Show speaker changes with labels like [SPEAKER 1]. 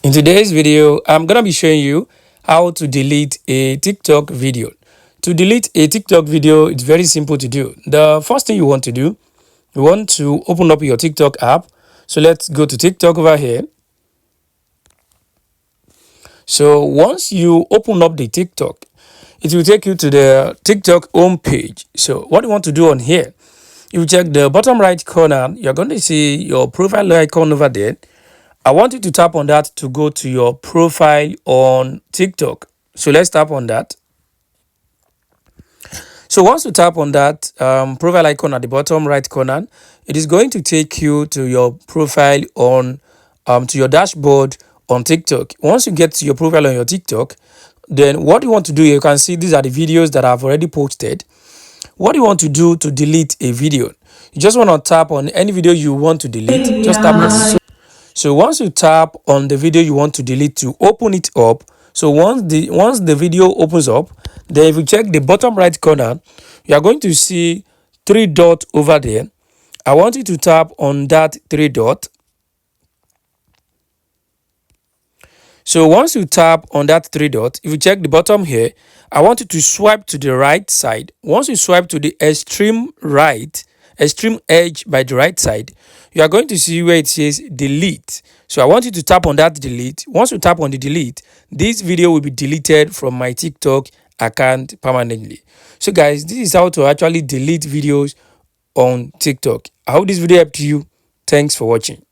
[SPEAKER 1] In today's video, I'm gonna be showing you how to delete a TikTok video. To delete a TikTok video, it's very simple to do. The first thing you want to do, you want to open up your TikTok app. So let's go to TikTok over here. So once you open up the TikTok, it will take you to the TikTok home page. So what you want to do on here, if you check the bottom right corner, you're going to see your profile icon over there. I want you to tap on that to go to your profile on TikTok. So let's tap on that. So once you tap on that profile icon at the bottom right corner, it is going to take you to your profile on to your dashboard on TikTok. Once you get to your profile on your TikTok, then what you want to do, you can see these are the videos that I've already posted. What you want to do to delete a video, you just want to tap on any video you want to delete. Just tap on it. So once you tap on the video you want to delete to open it up, so once the video opens up, then if you check the bottom right corner, you are going to see three dots over there. I want you to tap on that three dot. So once you tap on that three dot, if you check the bottom here, I want you to swipe to the right side. Once you swipe to the extreme right, extreme edge by the right side, you are going to see where it says delete. So I want you to tap on that delete. Once you tap on the delete, this video will be deleted from my TikTok account permanently. So guys, this is how to actually delete videos on TikTok. I hope this video helped you. Thanks for watching.